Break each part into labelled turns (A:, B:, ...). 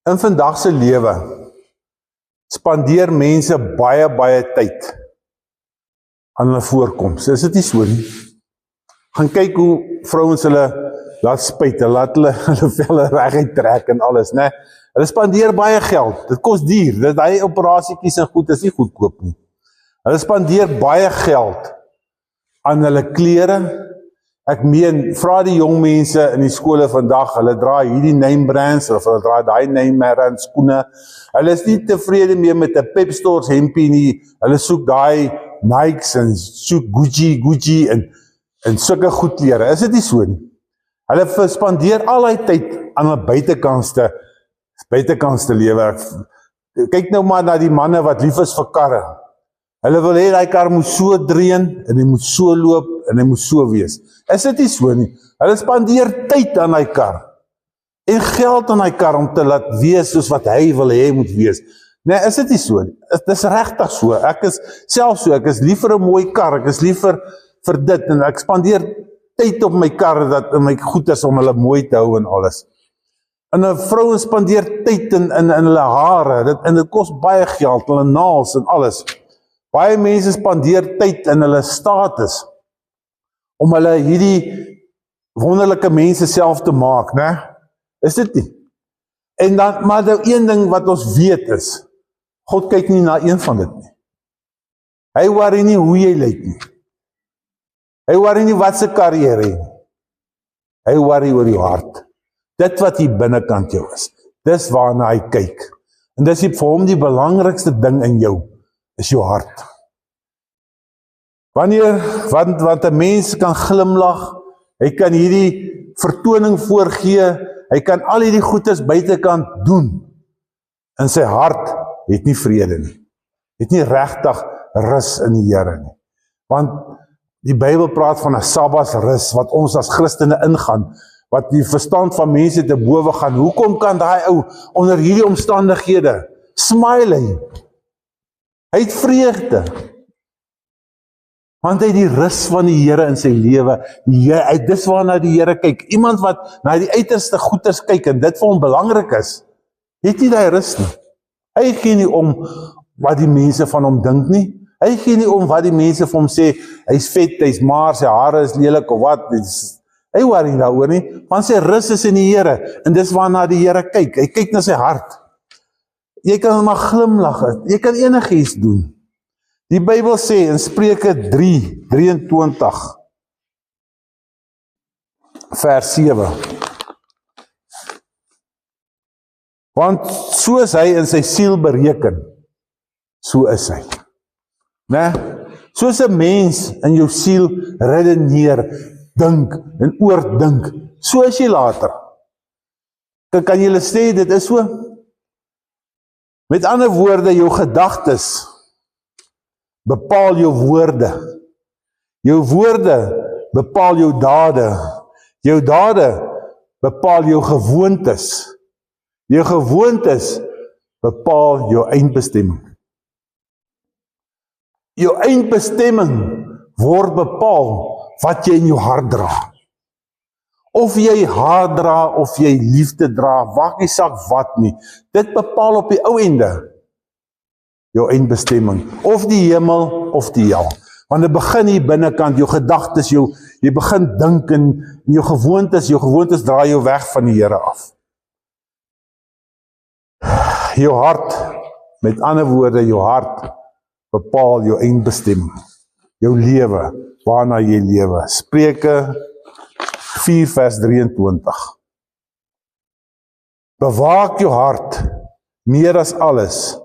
A: In vandag se lewe spandeer mense baie tyd aan hulle voorkoms. Is dit nie so nie? Gaan kyk hoe vrouens hulle laat spuit, hulle laat hulle velle reguit trek en alles, né? Hulle spandeer baie geld. Dit kos duur. Dit hy operasietjies en goed is nie goedkoop nie. Hulle spandeer baie geld aan hulle klere. Ek meen, vra die jong mense in die skole vandag, hulle dra hierdie name brands, of hulle dra daai name brand skoene. Hulle is nie tevrede meer met 'n Pep Stores hempie nie. Hulle soek daai Nikes en soek Gucci en sulke goed klere. Is dit nie so nie? Hulle spandeer al die tyd aan 'n buitekantste lewe. Kyk nou maar na die manne wat lief is vir karre. Hulle wil hê die kar moet so dreun, en hy moet so loop, en hy moet so wees. Is dit nie so nie? Hulle spandeer tyd aan die kar, en geld aan die kar om te laat wees soos wat hy wil hê moet wees. Nee, is dit nie so nie? Dit is regtig so. Ek is self so, ek is lief vir 'n mooi kar, ek is lief vir dit, en ek spandeer tyd op my kar, dat in my goeders om hulle mooi te hou en alles. En 'n vrou spandeer tyd in hulle hare, en dit kos baie geld, hulle naels en alles. Baie mense spandeer tyd in hulle status, om hulle hierdie wonderlike mense self te maak, né? Is dit nie? En dan, maar nou een ding wat ons weet is, God kyk nie na een van dit nie. Hy worry nie hoe jy lyk nie. Hy worry nie wat se kar jy ry nie. Hy worry oor jou hart. Dit wat hier binnekant jou is. Dis waarna hy kyk. En dis vir hom die belangrikste ding in jou, is jou hart. Want 'n mens kan glimlag, hy kan hierdie vertoning voorgee, hy kan al hierdie goedes buitekant doen, en sy hart het nie vrede nie. Het nie regtig rus in die Here nie. Want die Bybel praat van 'n Sabbatsrus, wat ons as Christene ingaan, wat die verstand van mense te bowe gaan. Hoekom kan daai ou onder hierdie omstandighede smile hy? Hy het vreugde. Want hy het die rus van die Here in sy lewe. Dis waarna die Here kyk. Iemand wat na die uiterste goeders kyk en dit vir hom belangrik is, het nie daai rus nie. Hy gee nie om wat die mense van hom dink nie. Hy gee nie om wat die mense vir hom sê, hy's vet, hy's maar, sy hare is lelik of wat. Hy worry nie daaroor nie, want sy rus is in die Here, en dis waarna die Here kyk. Hy kyk na sy hart. Jy kan maar glimlag, jy kan enigiets doen. Die Bybel sê in Spreuke 3:23 vers 7, want soos hy in sy siel bereken, so is hy. Né? Soos 'n mens in jou siel redeneer, dink en oordink, so is jy later. Kan jy sê dit is so? Met ander woorde, jou gedagtes bepaal jou woorde. Jou woorde bepaal jou dade. Jou dade bepaal jou gewoontes. Jou gewoontes bepaal jou eindbestemming. Jou eindbestemming word bepaal wat jy in jou hart dra. Of jy haat dra, of jy liefde dra, maak nie saak wat nie. Dit bepaal op die ou ende jou eindbestemming. Of die hemel, of die hel. Want dit begin hier binnekant, jou gedagtes, jy begin dink en jou gewoontes draai jou weg van die Here af. Jou hart, met ander woorde, jou hart bepaal jou eindbestemming. Jou lewe, waarna jy lewe. Spreuke 4 vers 23. Bewaak jou hart meer as alles,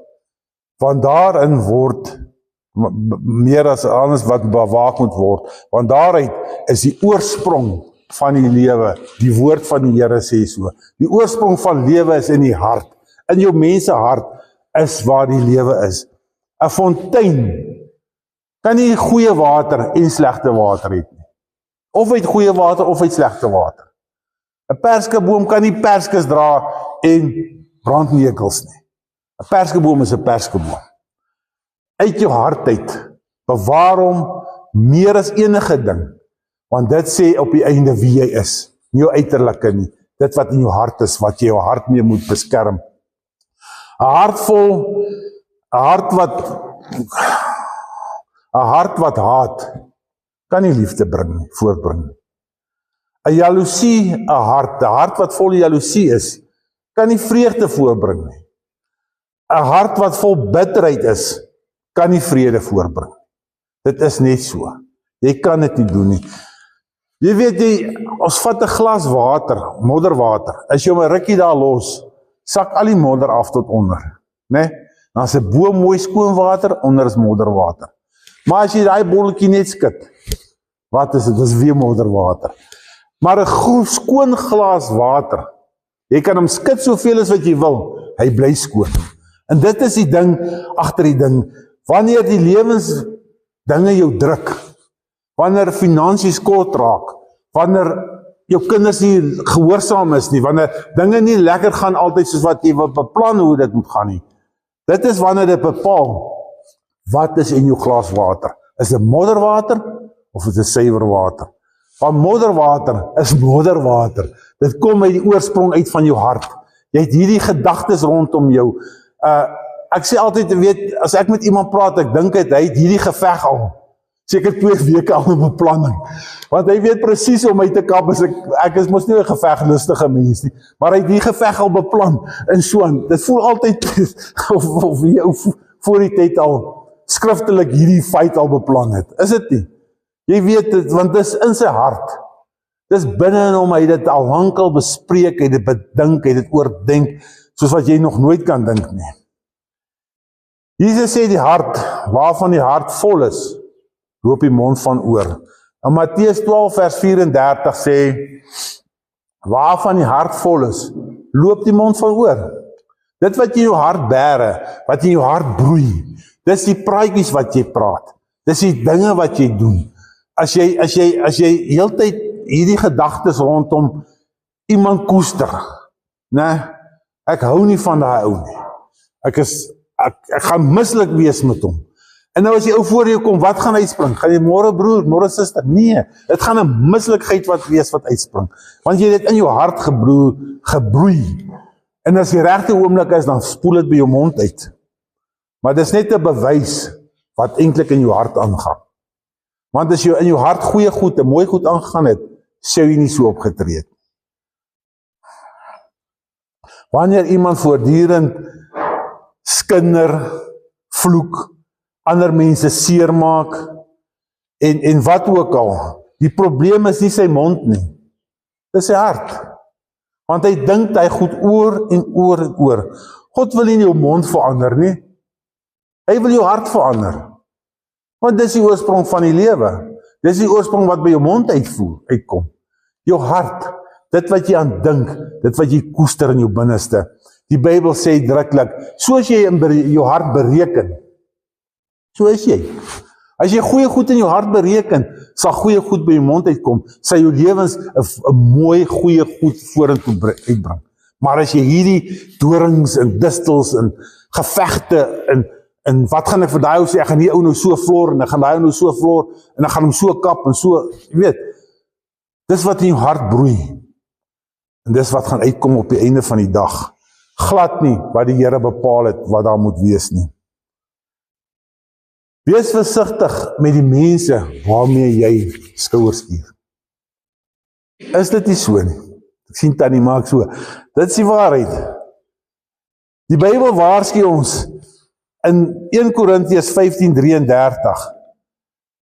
A: want daarin word meer as alles wat bewaak moet word, want daaruit is die oorsprong van die lewe. Die woord van die Here sê so. Die oorsprong van lewe is in die hart. In jou mense hart is waar die lewe is. 'n Fontein kan nie goeie water en slegte water hê nie. Of uit goeie water of uit slegte water. 'n Perskeboom kan nie perskes dra en brandnekels nie. 'n Perskeboom is 'n perskeboom. Uit jou hart uit, bewaar hom meer as enige ding, want dit sê op die einde wie jy is, nie jou uiterlike nie, dit wat in jou hart is, wat jy jou hart mee moet beskerm. 'n hart wat haat, kan nie liefde voortbring nie. 'n jaloesie, 'n hart wat vol jaloesie is, kan nie vreugde voorbring nie. 'n hart wat vol bitterheid is, kan nie vrede voorbring. Dit is net so. Jy kan dit nie doen nie. Jy weet, ons vat 'n glas water, modderwater, as jy hom 'n rukkie daar los, sak al die modder af tot onder, né? Dan is 'n bo mooi skoon water, onder is modderwater. Maar as jy daai bolletjie net skud, wat is dit? Dis weer modderwater. Maar 'n skoon glas water, jy kan hom skud soveel as wat jy wil, hy bly skoon. En dit is die ding agter die ding, wanneer die lewensdinge jou druk, wanneer finansies kort raak, wanneer jou kinders nie gehoorsaam is nie, wanneer dinge nie lekker gaan altyd soos wat jy beplan hoe dit moet gaan nie. Dit is wanneer dit bepaal, wat is in jou glas water? Is dit modderwater of is dit suiwer water? Want modderwater is modderwater. Dit kom uit die oorsprong uit van jou hart. Jy het hierdie gedagtes rondom jou. Ek sê altyd, weet, as ek met iemand praat, ek dink hy het hierdie geveg al, seker 2 weke al 'n beplanning. Want hy weet presies om my te kap, ek is mos nie 'n geveglustige mens nie, maar hy het die geveg al beplan, en so aan. Dit voel altyd, of jy voor die tyd al skriftelik hierdie feit al beplan het. Is dit nie? Jy weet dit, want dit is in sy hart. Dis binne in hom, hy het dit al lankal bespreek, hy het dit bedink, hy het dit oordenk, soos wat jy nog nooit kan dink nie. Jesus sê die hart, waarvan die hart vol is, loop die mond van oor. En Matteus 12 vers 34 sê, waarvan die hart vol is, loop die mond van oor. Dit wat in jou hart bære, wat in jou hart broei, dis die praatjies wat jy praat, dis die dinge wat jy doen. As jy heeltyd hierdie gedagtes rondom iemand koester, né? Ek hou nie van daai ou nie. Ek gaan mislik wees met hom. En nou as die ou voor jou kom, wat gaan uitspring? Gaan jy môre broer, môre suster? Nee, dit gaan 'n mislikheid wat uitspring. Want jy het dit in jou hart gebroei. En as die regte oomblik is, dan spoel dit by jou mond uit. Maar dis net 'n bewys wat eintlik in jou hart aangaan. Want as jy in jou hart goeie goed en mooi goed aangegaan het, sou jy nie so opgetree het. Wanneer iemand voortdurend skinder, vloek, ander mense seermaak, en wat ook al, die probleem is nie sy mond nie, dis sy hart. Want hy dink hy goed oor en oor en oor. God wil nie jou mond verander nie, hy wil jou hart verander. Want dis die oorsprong van die lewe. Dis die oorsprong wat by jou mond uitkom. Jou hart, dit wat jy aan dink, dit wat jy koester in jou binneste. Die Bybel sê druklik, soos jy in jou hart bereken, so is jy. As jy goeie goed in jou hart bereken, sal goeie goed by jou mond uitkom, sal jou lewens 'n mooi goeie goed vorentoe uitbring. Maar as jy hierdie dorings en distels en gevegte en wat gaan ek vir daai ou sê, ek gaan die ou nou so vloor, en ek gaan daai ou nou so vloor, en ek gaan hom so kap, en so, jy weet, dis wat in jou hart broei, en dis wat gaan uitkom op die einde van die dag, glad nie wat die Here bepaal het, wat daar moet wees nie. Wees versigtig met die mense, waarmee jy skouers stuur. Is dit nie so nie? Ek sien Tannie maak so, dit is die waarheid. Die Bybel waarsku ons, in 1 Korintiërs 15:33,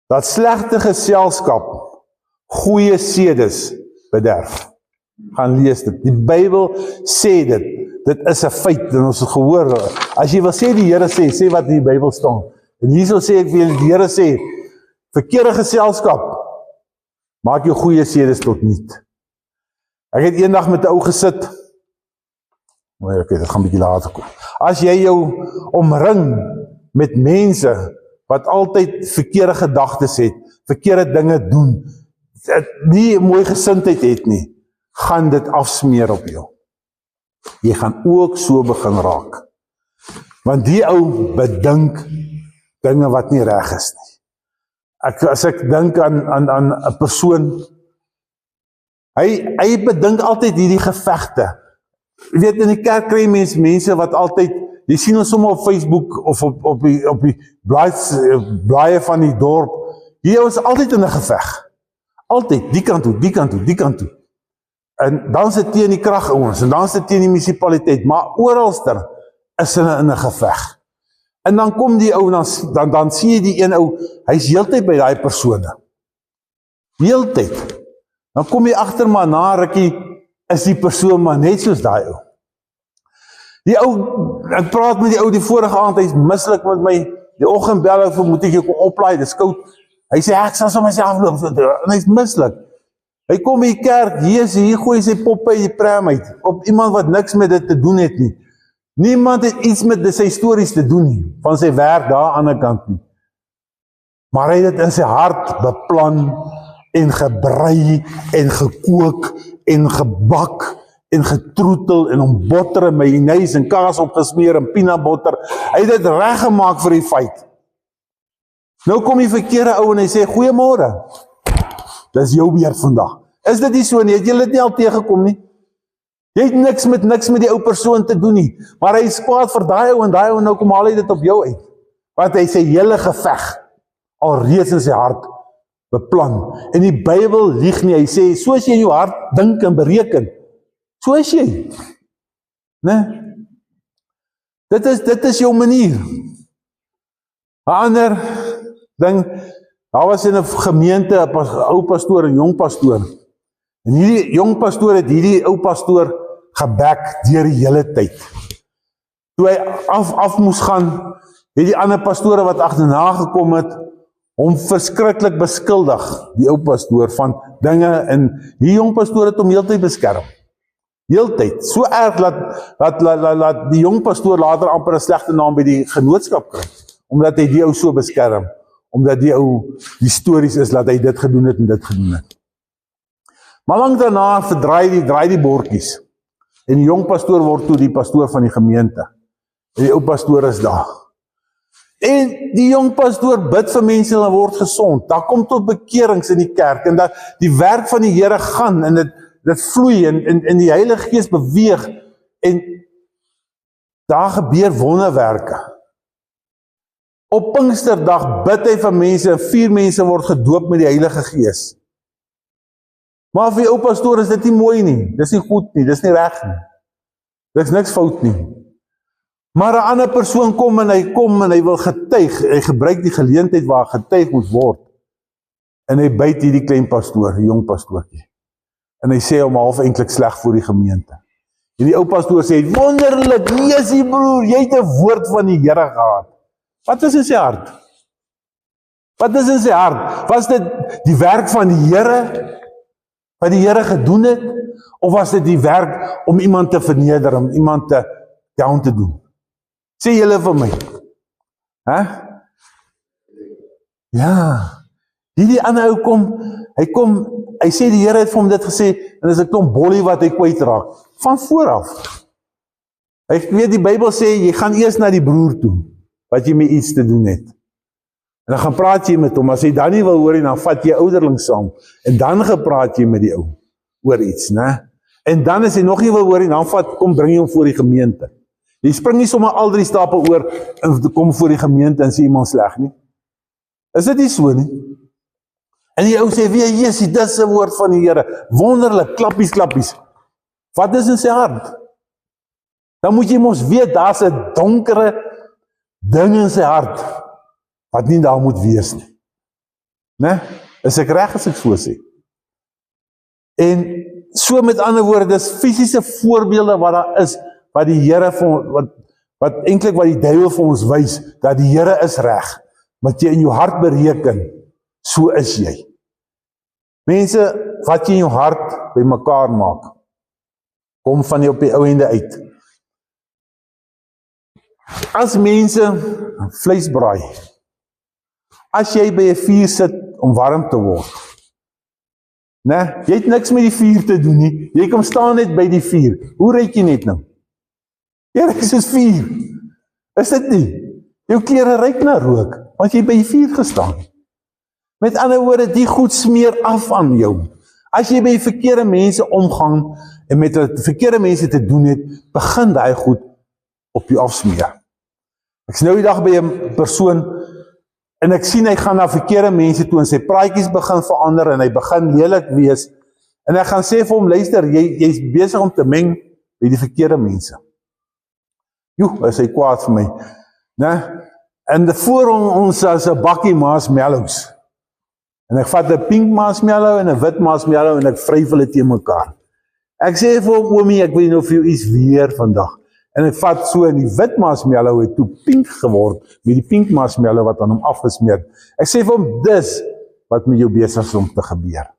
A: dat slegte geselskap goeie sedes bederf. Gaan lees dit. Die Bybel sê dit is 'n feit, en ons het gehoor, as jy wil sê die Here sê wat in die Bybel staan. En hierso sê ek weer, die Here sê, verkeerde geselskap, maak jou goeie sedes tot niet. Ek het eendag met 'n ou gesit, maar dit gaan 'n bietjie later kom. As jy jou omring met mense wat altyd verkeerde gedagtes het, verkeerde dinge doen, nie 'n mooi gesindheid het nie, gaan dit afsmeer op jou. Jy gaan ook so begin raak. Want die ou bedink dinge wat nie reg is nie. As ek dink aan 'n persoon, hy bedink altyd hierdie gevegte. Jy weet, in die kerk kry mense wat altyd, jy sien ons sommer op Facebook of op die blaaie van die dorp, hier is altyd in 'n geveg. Altyd, die kant toe, die kant toe, die kant toe. En dan is dit teen die kragouens, en dan is dit teen die munisipaliteit, maar oralster is hulle in 'n geveg. En dan kom die ou, dan sien jy die een ou, hy's heeltyd by daai persone. Heeltyd. Dan kom jy agter maar na rukkie, is die persoon maar net soos daai ou. Die ou, ek praat met die ou die vorige aand, hy's mislik met my, die oggend bel ek, moet ek jou kom oplaai, dis koud. Hy sê, ek sal so myself loop, en hy's mislik. Hy kom in die kerk, hier gooi sy pop by die pram uit, op iemand wat niks met dit te doen het nie. Niemand het iets met sy stories te doen nie, van sy werk daar aan die kant nie. Maar hy het dit in sy hart beplan, en gebrei, en gekook, en gebak, en getroetel, en om botter en mayonaise en kaas opgesmeer, en peanut butter. Hy het dit reggemaak vir die feit. Nou kom die verkeerde ou en hy sê, goeiemôre, dis jou beurt vandag. Is dit nie so nie? Het jy dit nie al tegengekom nie? Jy het niks met die ou persoon te doen nie, maar hy is kwaad vir daai ou en nou kom haal hy dit op jou uit. Want hy sê hele geveg, al reeds in sy hart, beplan. En die Bybel lieg nie, hy sê, soos jy in jou hart dink en bereken, so is jy. Nee? Dit is jou manier. 'n ander ding, daar was in 'n gemeente, 'n ou pastoor, 'n jong pastoor. En hierdie jong pastoor het hierdie ou pastoor gebek deur die hele tyd. Toe hy af moes gaan, het die ander pastore wat agterna gekom het, hom verskriklik beskuldig, die ou pastoor, van dinge, en die jong pastoor het hom heeltyd beskerm. Heeltyd, so erg dat die jong pastoor later amper 'n slegte naam by die genootskap kry, omdat hy die ou so beskerm, omdat die ou, die stories is, dat hy dit gedoen het en dit gedoen het. Maar lang daarna draai die bordjies, en die jong pastoor word toe die pastoor van die gemeente, en die ou pastoor is daar. En die jong pastoor bid vir mense en word gesond, daar kom tot bekerings in die kerk, en dat die werk van die Here gaan, en dit vloei, en die Heilige Gees beweeg, en daar gebeur wonderwerke. Op Pinksterdag bid hy vir mense, en 4 mense word gedoop met die Heilige Gees. Maar vir die ou pastoor is dit nie mooi nie, dis nie goed nie, dis nie reg nie. Dis niks fout nie. Maar 'n ander persoon kom en hy wil getuig, hy gebruik die geleentheid waar getuig moet word. En hy byt hierdie klein pastoor, die jong pastoortjie. En hy sê hom half eintlik sleg voor die gemeente. En die ou pastoor sê, wonderlik, Jesusie broer, jy het 'n woord van die Here gehad. Wat is in sy hart? Wat is in sy hart? Was dit die werk van die Here, wat die Here gedoen het, of was dit die werk om iemand te verneder, om iemand te down te doen? Sê julle vir my. Ja, hierdie ander ou hy sê die Here het vir hom dit gesê, en is 'n klomp bollie wat hy kwytraak, van vooraf. Hy weet die Bybel sê, jy gaan eers na die broer toe, wat jy met iets te doen het. En dan gaan praat jy met hom, as hy dan nie wil hoor, dan vat jy ouderling saam, en dan gepraat jy met die ou, oor iets, né? En dan as hy nog nie wil hoor, dan kom bring jy hom voor die gemeente. Jy spring nie sommer al 3 stappe oor, en kom voor die gemeente, en sê iemand sleg nie. Is dit nie so nie? En die ou sê, weer, Jesusie, dit is 'n woord van die Here, wonderlik, klappies. Wat is in sy hart? Dan moet jy mos weet, daar's 'n donkere ding in sy hart, wat nie daar moet wees nie. Né? Is ek reg as ek so sê? En so met ander woorde, dis fisiese voorbeelde wat daar is, wat die Here wat eintlik wat die duiwel vir ons wys, dat die Here is reg, wat jy in jou hart bereken, so is jy. Mense, wat jy in jou hart by mekaar maak, kom van jy op die ou ende uit. As mense vleis braai, as jy by 'n vuur sit om warm te word, né? Jy het niks met die vuur te doen nie, jy kom staan net by die vuur, hoe ruik jy net nou? Jy ruik soos vuur, is dit nie? Jou klere ruik na rook, want jy by die vuur gestaan. Met ander woorde, die goed smeer af aan jou. As jy by verkeerde mense omgang, en met verkeerde mense te doen het, begin daai goed op jou afsmeer. Ek is nou die dag by 'n persoon, en ek sien hy gaan na verkeerde mense toe, en sy praatjies begin verander, en hy begin lelik wees, en ek gaan sê vir hom, luister, jy's besig om te meng by die verkeerde mense. Joe, is hy kwaad vir my. Ne? En voor ons as 'n bakkie marshmallows. En ek vat 'n pink marshmallow en 'n wit marshmallow en ek vryf hulle teen mekaar. Ek sê vir hom, oomie, ek wil nou vir jou iets weer vandag. En ek vat so, en die wit marshmallow het toe pink geword, met die pink marshmallow wat aan hom afgesmeer. Ek sê vir hom, dis wat met jou besig is om te gebeur.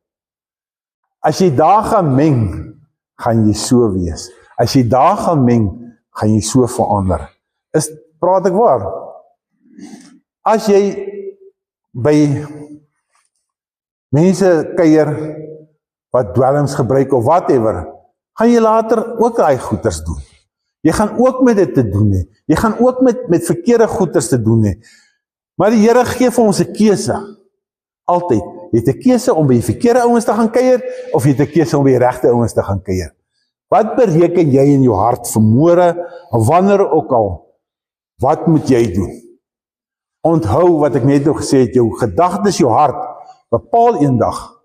A: As jy daar gaan meng, gaan jy so wees. As jy daar gaan meng, gaan jy so verander. Praat ek waar? As jy by mense kuier wat dwelms gebruik of whatever, gaan jy later ook daai goeders doen. Jy gaan ook met dit te doen hê. Jy gaan ook met verkeerde goeders te doen hê. Maar die Here gee vir ons 'n keuse. Altyd. Jy het 'n keuse om by die verkeerde ouens te gaan kuier, of jy het 'n keuse om by die regte ouens te gaan kuier. Wat bereken jy in jou hart vanmôre, of wanneer ook al? Wat moet jy doen? Onthou wat ek net nog gesê het, jou gedagtes, jou hart, bepaal eendag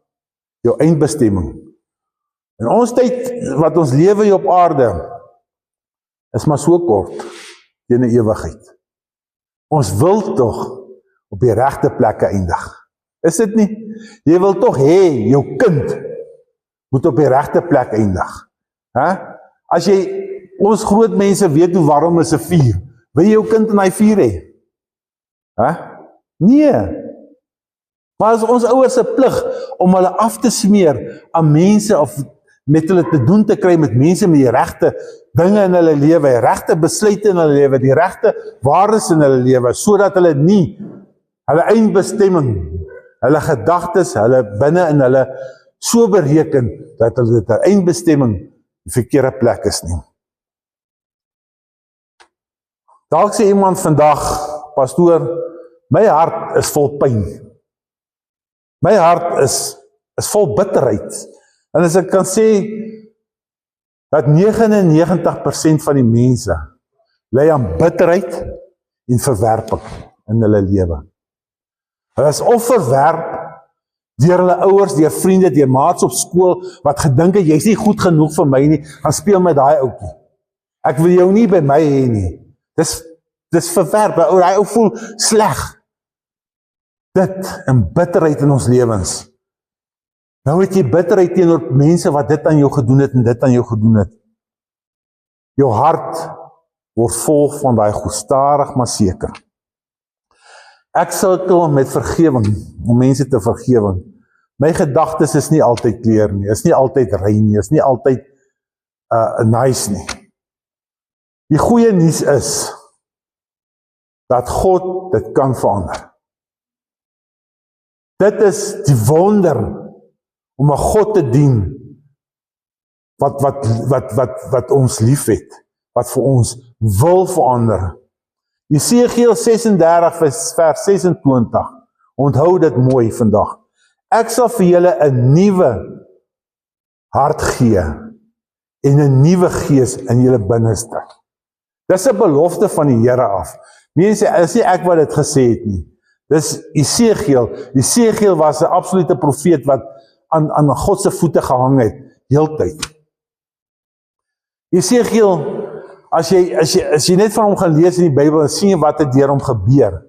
A: jou eindbestemming. En ons tyd wat ons lewe hier op aarde is maar so kort teen 'n ewigheid. Ons wil tog op die regte plekke eindig. Is dit nie? Jy wil tog hê jou kind moet op die regte plek eindig. As jy, ons groot mense weet hoe warm is 'n vuur. Wil jy jou kind in daai vuur hê? Nee. Maar is ons ouers se plig om hulle af te smeer aan mense, of met hulle te doen te kry met mense met die regte dinge in hulle lewe, die regte besluite in hulle lewe, die regte waardes in hulle lewe, sodat hulle nie hulle eindbestemming, hulle gedagtes, hulle binne in hulle so bereken dat hulle dit 'n eindbestemming die verkeerde plek is nie. Dalk sê iemand vandag, pastoor, my hart is vol pyn. My hart is vol bitterheid. En as ek kan sê, dat 99% van die mense ly aan bitterheid en verwerping in hulle lewe. Hulle is of verwerp deur hulle ouers, deur vriende, deur maats op skool, wat gedink het, jy's nie goed genoeg vir my nie, gaan speel met daai ouetjie. Ek wil jou nie by my hê nie. Dis verwerp, daai ou voel sleg. Dit en bitterheid in ons lewens. Nou het jy bitterheid teenoor mense wat dit aan jou gedoen het en dit aan jou gedoen het. Jou hart word vol van daai goed, stadig maar seker. Ek sukkel met vergewing, om mense te vergewe. My gedagtes is nie altyd clear nie, is nie altyd rein nie, is nie altyd nice nie. Die goeie nuus is, dat God dit kan verander. Dit is die wonder, om 'n God te dien, wat ons lief het, wat vir ons wil verander. Jesegiel 36 vers 26, onthou dit mooi vandag. Ek sal vir julle 'n nuwe hart gee, en 'n nuwe gees in julle binneste. Dis 'n belofte van die Here af. Mense, is nie ek wat dit gesê het nie. Dis Jesegiel. Jesegiel was 'n absolute profeet wat aan God se voete gehang het, heeltyd. Jesegiel, as jy net van hom gaan lees in die Bybel, en sien jy wat het deur hom gebeur.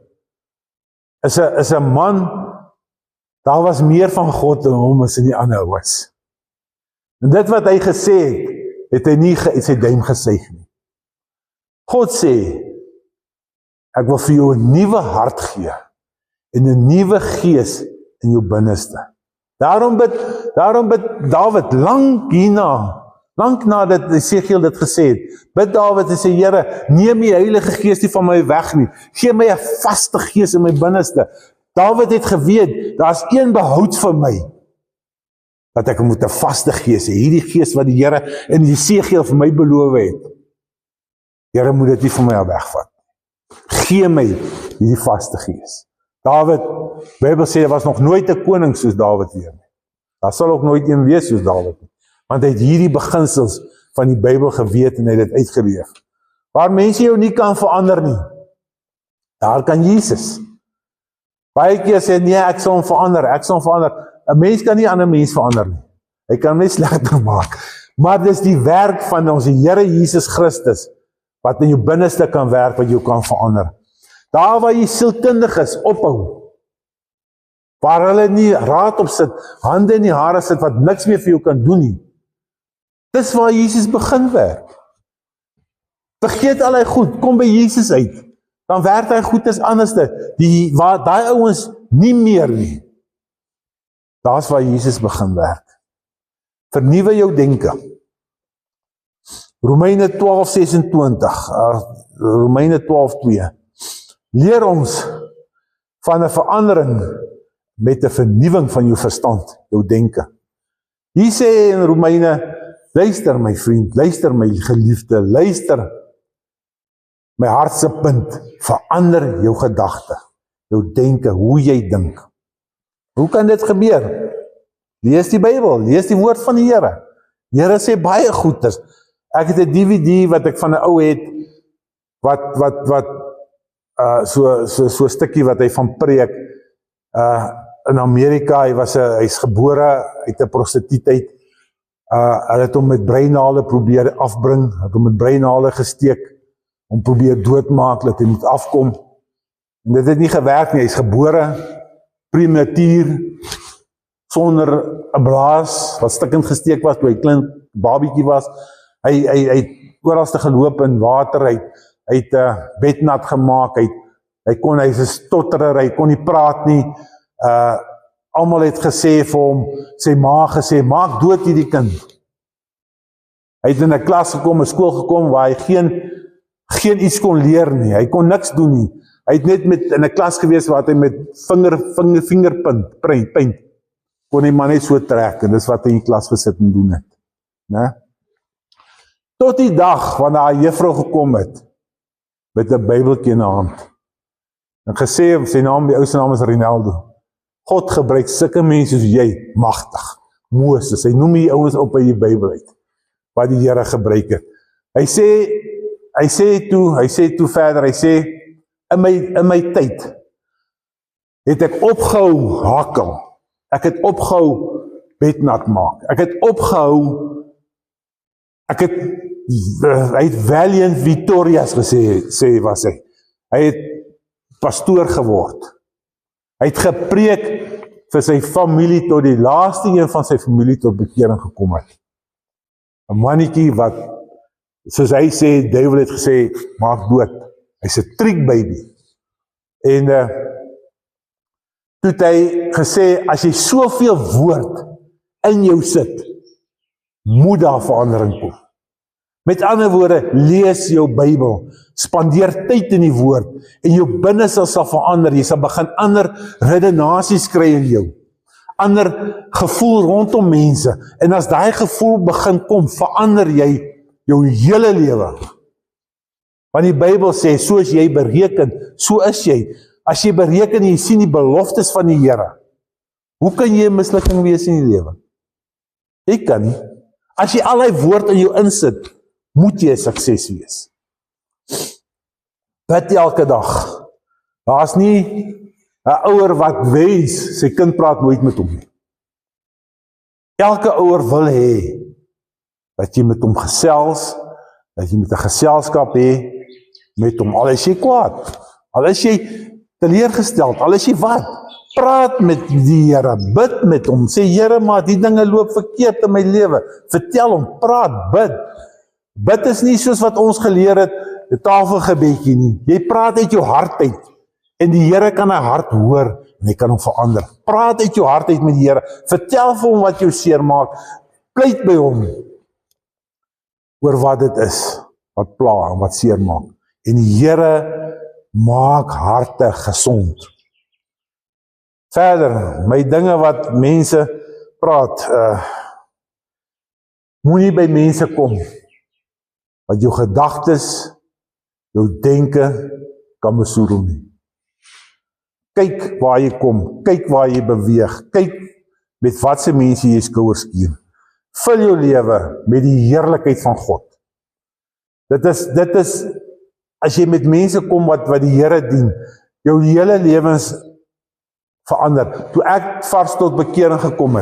A: Is 'n man, daar was meer van God in hom as in die ander ouens. En dit wat hy gesê het hy nie sy duim gesuig nie. God sê, ek wil vir jou 'n nuwe hart gee, en 'n nuwe gees in jou binneste. Daarom bid Dawid lank nadat Jesegiel dit gesê het, bid Dawid en sê, Here, neem die Heilige Gees nie van my weg nie, gee my 'n vaste gees in my binneste. Dawid het geweet, daar's een behoud vir my, dat ek moet 'n vaste gees hê, hierdie gees wat die Here in Jesegiel vir my beloof het. Here, moet dit nie van my af wegvat. Gee my hierdie vaste gees. Dawid, Bybel sê, daar was nog nooit 'n koning soos Dawid weer nie. Daar sal ook nooit een wees soos Dawid nie. Want hy het hierdie beginsels van die Bybel geweet en hy het dit uitgeleef. Waar mense jou nie kan verander nie. Daar kan Jesus. Baie keer sê, nee, ek sal hom verander, ek sal hom verander. 'n Mens kan nie 'n ander mens verander nie. Hy kan hom net slegter maak. Maar dis die werk van ons Here Jesus Christus, wat in jou binneste kan werk, wat jou kan verander. Daar waar jy sielkundig is, ophou. Waar hulle nie raad op sit, hande in die hare sit, wat niks meer vir jou kan doen nie. Dis waar Jesus begin werk. Vergeet al hy goed, kom by Jesus uit. Dan werk hy goed as anderste. Waar daai ouens nie meer nie. Daar's waar Jesus begin werk. Vernuwe jou denke. Romeine 12:26, Romeine 12:2. Leer ons van 'n verandering met 'n vernuwing van jou verstand, jou denke. Hier sê in Romeine, luister my vriend, luister my geliefde, luister my hartse punt, verander jou gedagte, jou denke, hoe jy dink. Hoe kan dit gebeur? Lees die Bybel, lees die woord van die Here. Die Here sê baie goeders. Ek het 'n DVD wat ek van 'n ou het, so 'n stukkie wat hy van preek, in Amerika, hy's gebore uit 'n prostituut uit, hulle het hom met breinhale probeer afbring, het hom met breinhale gesteek, hom probeer doodmaak, dat hy moet afkom, en dit het nie gewerk nie, hy's gebore, prematuur, sonder 'n blaas, wat stikkend gesteek was, toe hy klein babietjie was, hy het oralste geloop in water, hy het bednat gemaak, hy's 'n stotterer, hy kon nie praat nie, almal het gesê vir hom, sy ma gesê, maak dood hierdie kind. Hy het in 'n klas gekom, 'n skool gekom, waar hy geen iets kon leer nie, hy kon niks doen nie, hy het net in 'n klas gewees, waar hy met vingerpaint, kon die man net so trek, en dis wat hy in die klas gesit en doen het. Ne? Tot die dag, wanneer haar juffrou gekom het, met 'n Bybeltjie in haar hand, en gesê, sy naam, die ou se naam is Ronaldo, God gebruik sulke mense soos jy, magtig, Moses, hy noem die ouens op by die Bybel uit, wat die Here gebruik het. Hy sê toe verder, hy sê, in my tyd, het ek opgehou hakkel, ek het opgehou bednat maak, ek het opgehou, hy het Valiant Victorious gesê was hy het pastoor geword, hy het gepreek vir sy familie, tot die laaste een van sy familie tot bekering gekom het, 'n mannetjie wat, soos hy sê, duiwel het gesê, maak dood, hy's 'n trick baby, en toe het hy gesê, as jy soveel woord in jou sit, moet daar verandering kom. Met ander woorde, lees jou Bybel, spandeer tyd in die woord, en jou binneste sal verander, jy sal begin ander redenasies kry in jou, ander gevoel rondom mense, en as daai gevoel begin kom, verander jy jou hele lewe. Want die Bybel sê, soos jy bereken, so is jy. As jy bereken en jy sien die beloftes van die Here, hoe kan jy 'n mislukking wees in die lewe? Jy kan nie. As jy al die woord in jou insit, moet jy 'n sukses wees. Bid elke dag. Daar's nie 'n ouer wat wens, sy kind praat nooit met hom nie. Elke ouer wil hê, dat jy met hom gesels, dat jy met 'n geselskap hê, met hom, al is jy kwaad, al is jy teleurgesteld, al is jy wat, praat met die Here, bid met hom, sê Here, maar die dinge loop verkeerd in my lewe, vertel hom, praat, bid. Bid is nie soos wat ons geleer het, 'n tafelgebedjie nie, jy praat uit jou hart uit, en die Here kan 'n hart hoor, en hy kan hom verander. Praat uit jou hart uit met die Here, vertel vir hom wat jou seer maak, pleit by hom, oor wat dit is, wat pla en wat seer maak, en die Here maak harte gesond. Verder, my dinge wat mense praat, moenie by mense kom, wat jou gedagtes, jou denke, kan besoedel nie. Kyk waar jy kom, kyk waar jy beweeg, kyk met watse mense jy skouers skuur. Vul jou lewe met die heerlikheid van God. Dit is as jy met mense kom wat die Here dien, jou hele lewens verander. Toe ek vars tot bekering gekom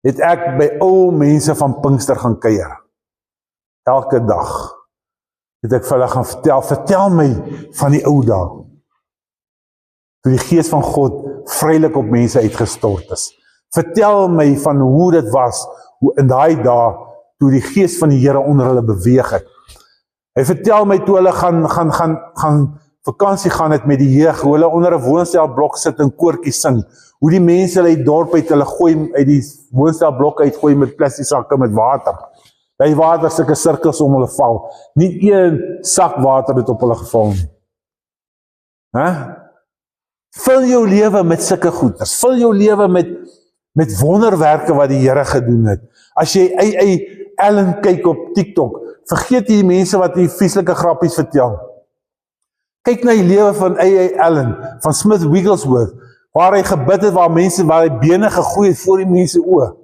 A: het ek by ou mense van Pinkster gaan kuier. Elke dag het ek vir hulle gaan vertel my van die ou dae. Toe die Gees van God vrylik op mense uitgestort is. Vertel my van hoe dit was, hoe in daai dae, toe die Gees van die Here onder hulle beweeg het. Hy vertel my toe hulle gaan vakansie gaan het met die jeug, hoe hulle onder 'n woonstelblok sit en koortjies sing, hoe die mense uit die dorp uit hulle gooi, uit die woonstelblok uitgooi met plastic sakke met water. Die water sulke sirkels om hulle val. Nie een sak water het op hulle geval nie. Vul jou lewe met sulke goeders. Vul jou lewe met wonderwerke wat die Here gedoen het. As jy Ellen kyk op TikTok, vergeet die mense wat die vieslike grappies vertel. Kyk na die lewe van Ellen, van Smith Wigglesworth, waar hy gebid het, waar hy bene gegroei het voor die mense oë,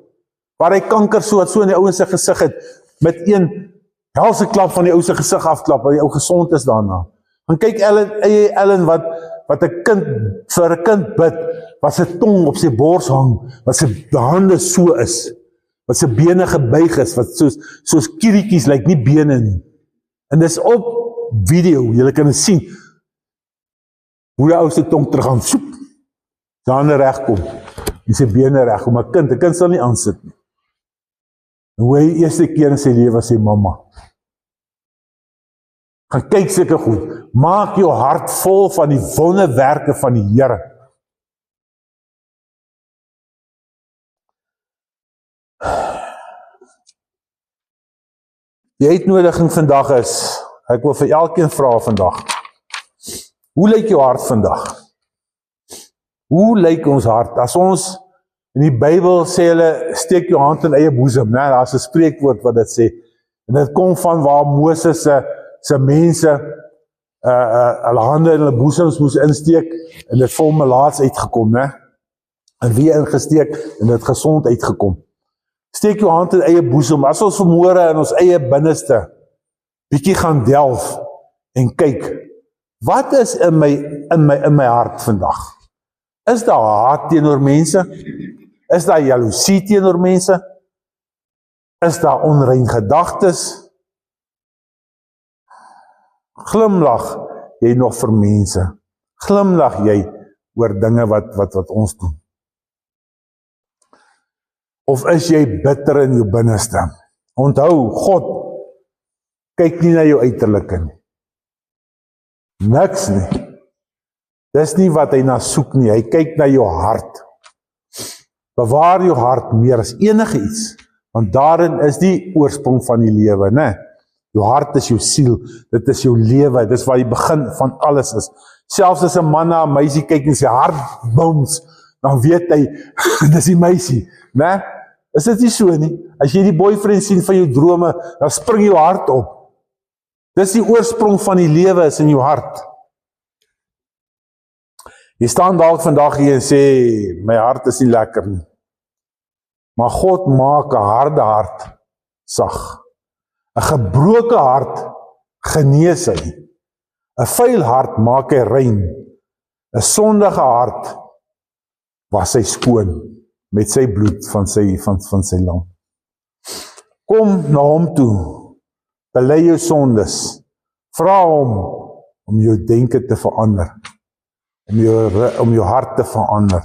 A: waar hy kanker so in die ouens se gesig het, met een helse klap van die ou se gesig afklap, waar die ou gesond is daarna. En kyk Ellen wat vir 'n kind bid, wat sy tong op sy bors hang, wat sy hande so is, wat sy bene gebuig is, wat soos kieriekies lyk, nie bene nie. En dis op video, julle kan het sien, hoe die ou sy tong terug gaan, soep, sy hande regkom, en sy bene regkom, maar 'n kind sal nie aansit nie. En hoe hy eerste keer in sy lewe sê, mamma, gaan kyk sulke goed, maak jou hart vol van die wonderwerke van die Here. Die uitnodiging vandag is, ek wil vir elkeen vra vandag, hoe lyk jou hart vandag? Hoe lyk ons hart? As ons in die Bybel sê hulle, steek jou hand in eie boesem, daar is 'n spreekwoord wat dit sê, en dit kom van waar Moses se mense hulle hande in hulle boesems moes insteek, en dit vol melaats uitgekom, en weer ingesteek, en dit gesond uitgekom. Steek jou hand in eie boesem, as ons vanmôre in ons eie binneste bietjie gaan delf en kyk, wat is in my hart vandag? Is daar haat teenoor mense? Is daar jaloesie teenoor mense? Is daar onrein gedagtes? Glimlag jy nog vir mense? Glimlag jy oor dinge wat ons doen? Of is jy bitter in jou binneste? Onthou, God kyk nie na jou uiterlike nie. Niks nie. Dis nie wat hy na soek nie, hy kyk na jou hart. Bewaar jou hart meer as enige iets, want daarin is die oorsprong van die lewe, Jou hart is jou siel, dit is jou lewe, dit is waar die begin van alles is. Selfs as 'n man na 'n meisie kyk en sy hart bounce, dan weet hy, dis die meisie, Is dit nie so nie? As jy die boyfriend sien van jou drome, dan spring jou hart op. Dis die oorsprong van die lewe is in jou hart. Jy staan dalk vandag hier en sê, my hart is nie lekker nie. Maar God maak 'n harde hart sag. 'n gebroke hart genees hy. 'n vuil hart maak hy rein. 'n sondige hart was hy skoon met sy bloed van sy lam. Kom na hom toe, bely jou sondes, vra hom om jou denke te verander, om jou hart te verander.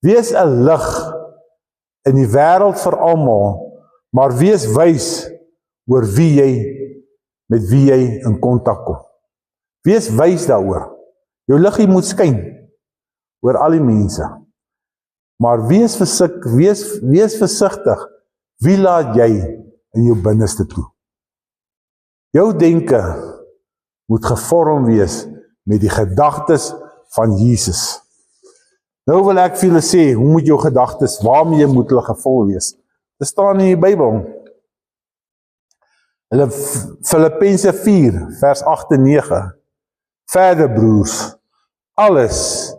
A: Wees 'n lig in die wêreld vir almal, maar wees wys oor met wie jy in kontak kom. Wees wys daaroor. Jou liggie moet skyn oor al die mense. Maar wees versigtig, wie laat jy in jou binneste toe? Jou denke moet gevorm wees met die gedagtes van Jesus. Nou wil ek vir julle sê, hoe moet jou gedagtes, waarmee moet hulle gevul wees? Dit staan in die Bybel. Filippense 4, vers 8 en 9. Verder broers, alles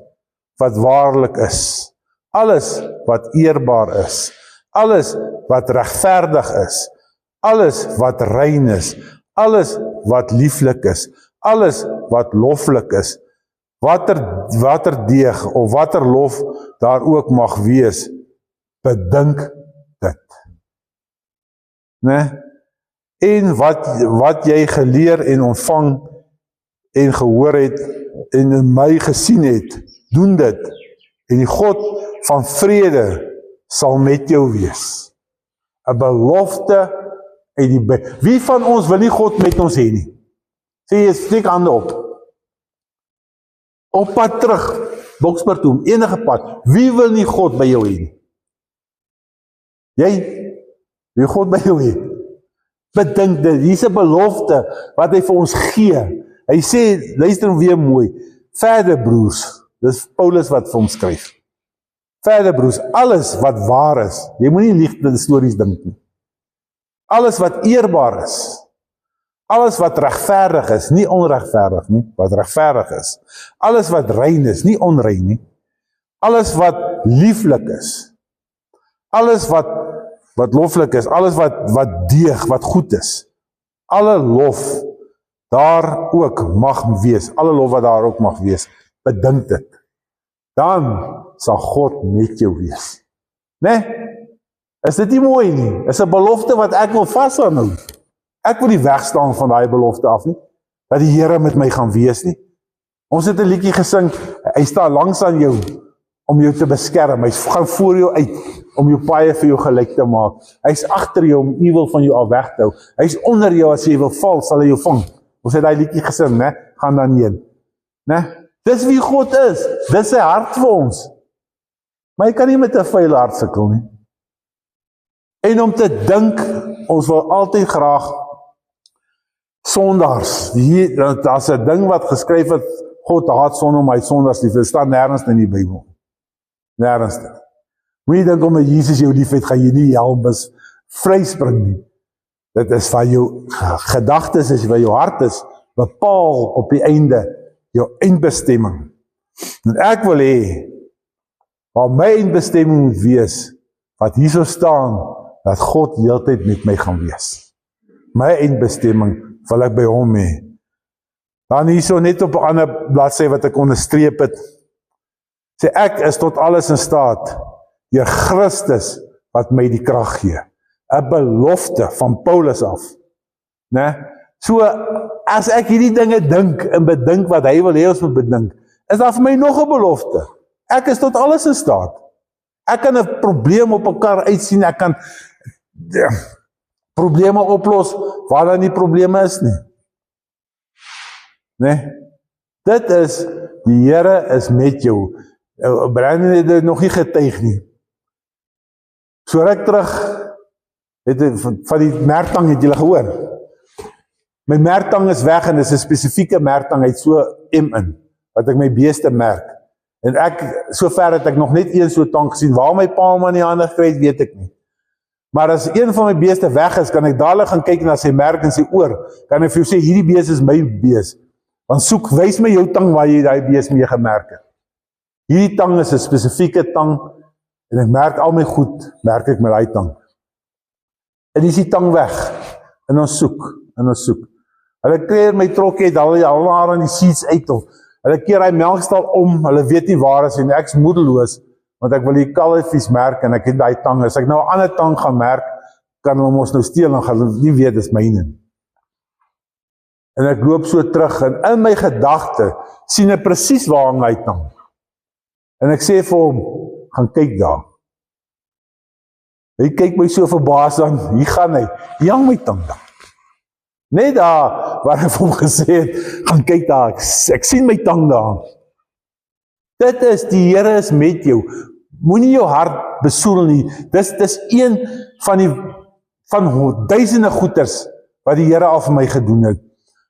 A: wat waarlik is, alles wat eerbaar is, alles wat regverdig is, alles wat rein is, alles wat lieflik is, alles wat loflik is, watter deeg of watter lof daar ook mag wees, bedink dit. Nee? En wat jy geleer en ontvang en gehoor het en in my gesien het, doen dit. En die God van vrede sal met jou wees. 'n belofte en wie van ons wil nie God met ons hê nie? Sê jy, steek hande op. Op pad terug, Boksburg toe, enige pad. Wie wil nie God by jou hê nie? Jy, wil God by jou hê? Bedink dit, hier is 'n belofte wat hy vir ons gee. Hy sê, luister weer mooi, verder broers, dis Paulus wat vir hom skryf. Verder broers, alles wat waar is, jy moet nie lieg stories dink nie. Alles wat eerbaar is, alles wat regverdig is, nie onregverdig nie, wat regverdig is. Alles wat rein is, nie onrein nie. Alles wat lieflik is. Alles wat loflik is, alles wat deeg, wat goed is. Alle lof daar ook mag wees, alle lof wat daar ook mag wees, bedink dit. Dan sal God met jou wees. Nee? Is dit nie mooi nie? Is 'n belofte wat ek wil vashou. Ek wil nie wegstaan van daai belofte af nie, dat die Here met my gaan wees nie. Ons het 'n liedjie gesing, hy staan langs aan jou, om jou te beskerm, hy gaan voor jou uit, om jou paaie vir jou gelyk te maak, hy is agter jou, om ewel van jou al weg te hou, hy is onder jou, as jy wil val, sal hy jou vang. Ons het daai liedjie gesing, né? Gaan dan heen. Né? Dis wie God is, dis sy hart vir ons. Maar jy kan nie met 'n vuil hart sukkel nie. En om te dink, ons wil altyd graag sondaars, daar's 'n ding wat geskryf het, God haat sonde, maar hy sondaars lief, dit staan nêrens in die Bybel. Nêrens nie. Moenie dink omdat Jesus jou lief het, gaan jy nie helbus vryspring nie. Dit is van jou gedagtes, is van jou hart is, bepaal op die einde, jou eindbestemming. En ek wil hê, waar my eindbestemming moet wees, wat hier so staan, dat God heeltyd met my gaan wees. My eindbestemming wil ek by hom hê. Dan hier so net op 'n ander bladsy wat ek onderstreep het, sê ek is tot alles in staat, deur Christus wat my die krag gee. 'n belofte van Paulus af. Né? So, as ek hierdie dinge dink en bedink wat hy wil hê ons moet bedink, is daar vir my nog 'n belofte. Ek is tot alles in staat. Ek kan 'n probleem op 'n kar uitsien, ek kan probleme oplos waar daar nie probleme is nie. Nee? Dit is, die Here is met jou. Brandon het dit nog nie getuig nie. So ruk terug, van die merktang het julle gehoor. My merktang is weg en dit is 'n spesifieke merktang, hy het so M in, wat ek my beeste merk. En ek, sover het ek nog net een so tang gesien, waar my pa hom in die hande gekry het, weet ek nie. Maar as een van my beeste weg is, kan ek dadelik gaan kyk na sy merk en sy oor, kan ek vir jou sê, hierdie bees is my bees. Want soek, wys my jou tang waar jy die bees mee gemerk het. Hierdie tang is 'n spesifieke tang, en ek merk al my goed, merk ek met die tang. En is die tang weg, en ons soek. Hulle keer my trokkie, hulle haar aan die seats uit, of hulle keer die melkstal om, hulle weet nie waar is, en ek is moedeloos, want ek wil die kalfies merk, en ek het die tang, as ek nou 'n ander tang gaan merk, kan hulle ons nou steel, en gaan hulle nie weet, dis myne. En ek loop so terug, en in my gedagte, sien ek presies waar hang hy tang. En ek sê vir hom, gaan kyk daar. Hy kyk my so verbaas aan, hier gaan hy, hier hang my tang daar. Net daar, waar ek vir hom gesê het, gaan kyk daar, ek sien my tang daar. Dit is, die Here is met jou. Moenie jou hart besoedel nie. Dis een van duisende goeters wat die Here al vir my gedoen het.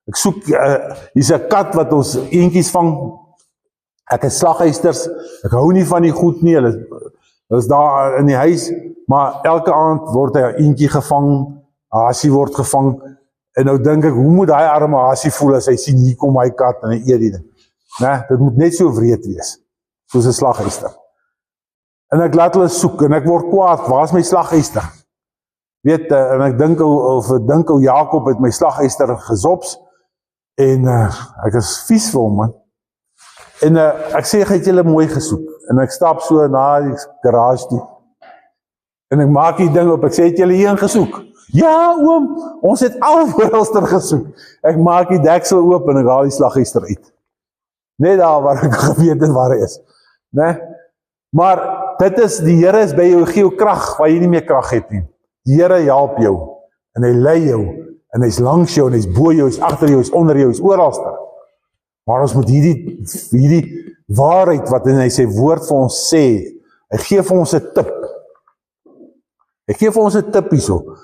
A: Ek soek, hier's 'n kat wat ons eentjies vang. Ek is slaghuisters, ek hou nie van die goed nie, hulle is daar in die huis, maar elke aand word hy 'n eentjie gevang, hasie word gevang, en nou dink ek, hoe moet daai arme hasie voel as hy sien, hier kom hy kat en hy eet die ding. Nee, dit moet net so wreed wees, soos 'n slaghuister. En ek laat hulle soek, en ek word kwaad, waar is my slaghuister? Weet, en ek dink ou Jakob het my slaghuister gezops, En ek is vies vir hom, man. En ek sê, ek het julle mooi gesoek. En ek stap so na die garage toe. En ek maak die ding op, ek sê, het julle hierin gesoek? Ja, oom, ons het al vooralster gesoek. Ek maak die deksel oop en ek haal die slaghuister uit. Net daar waar ek geweet het waar hy is. Nee? Maar dit is, die Here is by jou, gee jou krag, waar jy nie meer krag het nie. Die Here help jou, en hy lei jou, en hy's langs jou, en hy's bo jou, hy's agter jou, hy's onder jou, hy's oralster. Maar ons moet hierdie waarheid, wat in hy sy woord vir ons sê, hy gee vir ons 'n tip. Hy gee vir ons 'n tip hierso.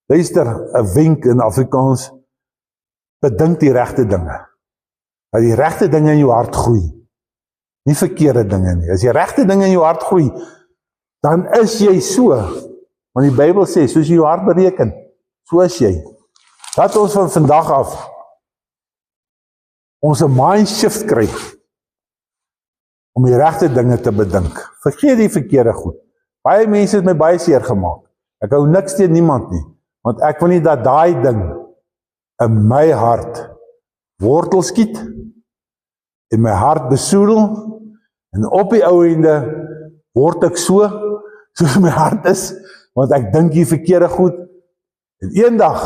A: Luister, 'n wenk in Afrikaans, bedink die regte dinge. Dat die regte dinge in jou hart groei. Nie verkeerde dinge nie. As die regte dinge in jou hart groei, dan is jy so. Want die Bybel sê, soos jy jou hart bereken, so is jy. Laat ons van vandag af ons 'n mind shift kry om die regte dinge te bedink. Vergeet die verkeerde goed. Baie mense het my baie seer gemaak. Ek hou niks teen niemand nie, want ek wil nie dat daai ding in my hart wortel skiet en my hart besoedel en op die ou ende word ek soos my hart is, want ek dink die verkeerde goed en eendag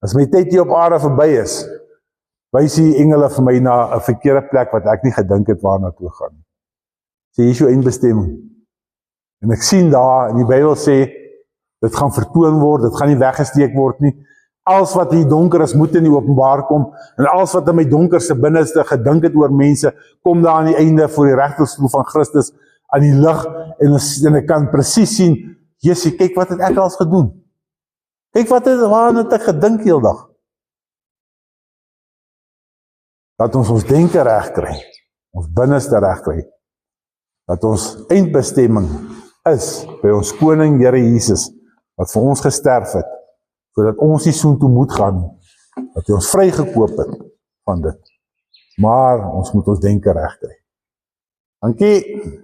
A: as my tyd hier op aarde verby is, wys die engele vir my na 'n verkeerde plek wat ek nie gedink het waarna toe gaan. Sê, hier is jou eindbestemming. En ek sien daar, en die Bybel sê, dit gaan vertoon word, dit gaan nie weggesteek word nie. Alles wat hier donker is, moet in die openbaar kom, en alles wat in my donkerste binneste gedink het oor mense, kom daar aan die einde voor die regterstoel van Christus, aan die lig, en ek kan presies sien, Jessie, kyk wat het ek als gedoen. Kyk waaraan het ek gedink heel dag. Dat ons denke reg kry, ons binneste reg kry, dat ons eindbestemming is by ons koning Here Jesus, wat vir ons gesterf het, sodat ons nie soontoe moet gaan nie, dat hy ons vrygekoop het van dit. Maar ons moet ons denke reg kry. Dankie.